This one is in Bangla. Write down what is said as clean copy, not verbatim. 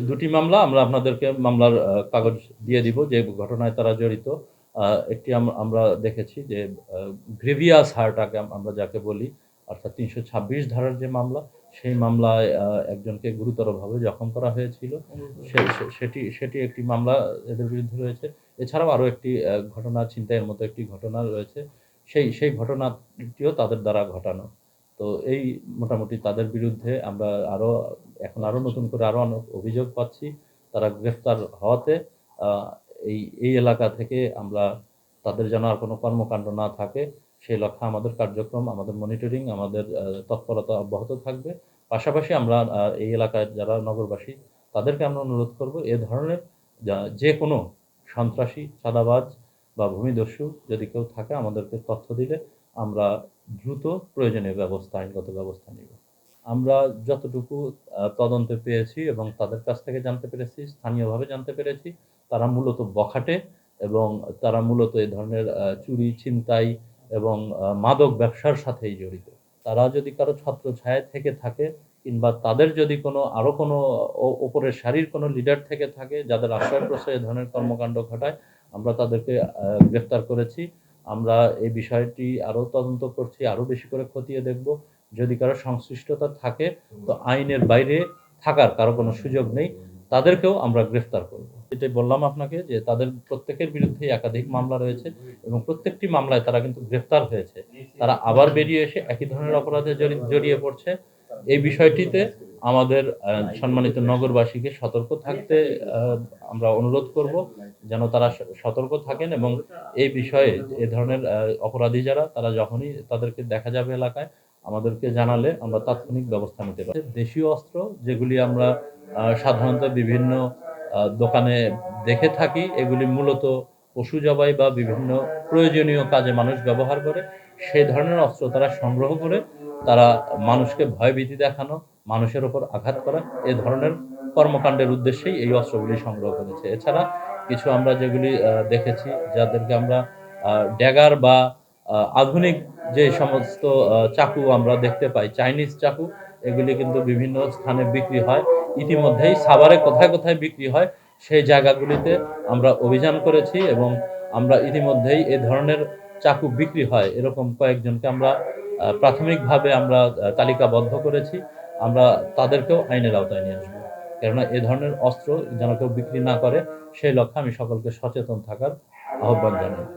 দুটি মামলা আমরা আপনাদেরকে মামলার কাগজ দিয়ে দিব যে ঘটনায় তারা জড়িত। একটি আমরা দেখেছি যে গ্রেভিয়াস হার্ট আমরা যাকে বলি, অর্থাৎ ৩২৬ ধারার যে মামলা, সেই মামলায় একজনকে গুরুতরভাবে জখম করা হয়েছিল। সেটি একটি মামলা এদের বিরুদ্ধে রয়েছে। এছাড়াও আরো একটি ঘটনা, ছিনতাইয়ের মতো একটি ঘটনা রয়েছে। সেই ঘটনাটিও তাদের দ্বারা ঘটানো। তো এই মোটামুটি তাদের বিরুদ্ধে আমরা এখন নতুন করে অনেক অভিযোগ পাচ্ছি। তারা গ্রেফতার হওয়াতে এই এলাকা থেকে আমরা তাদের যেন আর কোনো কর্মকাণ্ড না থাকে, সেই লক্ষ্যে আমাদের কার্যক্রম, আমাদের মনিটরিং, আমাদের তৎপরতা অব্যাহত থাকবে। পাশাপাশি আমরা এই এলাকায় যারা নগরবাসী, তাদেরকে আমরা অনুরোধ করব এ ধরনের যেকোনো সন্ত্রাসী, চাঁদাবাজ বা ভূমিদস্যু যদি কেউ থাকে আমাদেরকে তথ্য দিলে আমরা দ্রুত প্রয়োজনীয় আইনগত ব্যবস্থা নিব। আমরা যতটুকু তদন্তে পেয়েছি এবং তাদের কাছ থেকে জানতে পেরেছি, স্থানীয়ভাবে জানতে পেরেছি, তারা মূলত বখাটে এবং তারা মূলত এ ধরনের চুরি, ছিনতাই এবং মাদক ব্যবসার সাথেই জড়িত। তারা যদি কারো ছত্রছায়ায় থেকে থাকে কিংবা তাদের যদি আরো কোনো ওপরের সারির কোনো লিডার থেকে থাকে যাদের আশ্রয়-প্রশ্রয়ে এ ধরনের কর্মকাণ্ড ঘটায়, আমরা তাদেরকে গ্রেফতার করেছি। আমরা এই বিষয়টি আরো তদন্ত করছি, আরো বেশি করে খতিয়ে দেখব। যদি কারো সংশ্লিষ্টতা থাকে, তো আইনের বাইরে থাকার কারো কোনো সুযোগ নেই, তাদেরকেও আমরা গ্রেফতার করব। এটাই বললাম আপনাকে যে তাদের প্রত্যেকের বিরুদ্ধেই একাধিক মামলা রয়েছে এবং প্রত্যেকটি মামলায় তারা কিন্তু গ্রেফতার হয়েছে। তারা আবার বেরিয়ে এসে একই ধরনের অপরাধে জড়িয়ে পড়ছে। এই বিষয়টিতে আমাদের সম্মানিত নগরবাসীকে সতর্ক থাকতে আমরা অনুরোধ করব, যেন তারা সতর্ক থাকেন এবং এই বিষয়ে এ ধরনের অপরাধী যারা, তারা যখনই তাদেরকে দেখা যাবে এলাকায়, আমাদেরকে জানালে আমরা তাৎক্ষণিক ব্যবস্থা নিতে পারি। দেশীয় অস্ত্র যেগুলি আমরা সাধারণত বিভিন্ন দোকানে দেখে থাকি, এগুলি মূলত পশু জবাই বা বিভিন্ন প্রয়োজনীয় কাজে মানুষ ব্যবহার করে, সেই ধরনের অস্ত্র তারা সংগ্রহ করে তারা মানুষকে ভয়ভীতি দেখানো, মানুষের ওপর আঘাত করা, এ ধরনের কর্মকাণ্ডের উদ্দেশ্যেই এই অস্ত্রগুলি সংগ্রহ করেছে। এছাড়া কিছু আমরা যেগুলি দেখেছি, যাদেরকে আমরা ড্যাগার বা আধুনিক যে সমস্ত চাকু আমরা দেখতে পাই, চাইনিজ চাকু, এগুলি কিন্তু বিভিন্ন স্থানে বিক্রি হয়। ইতিমধ্যেই সাভারে কোথায় কোথায় বিক্রি হয় সেই জায়গাগুলিতে আমরা অভিযান করেছি এবং আমরা ইতিমধ্যেই এ ধরনের চাকু বিক্রি হয় এরকম কয়েকজনকে আমরা প্রাথমিকভাবে আমরা তালিকাবদ্ধ করেছি। আমরা তাদেরকেও আইনের আওতায় নিয়ে আসবো। কেননা এ ধরনের অস্ত্র যেন কেউ বিক্রি না করে, সেই লক্ষ্যে আমি সকলকে সচেতন থাকার আহ্বান জানাই।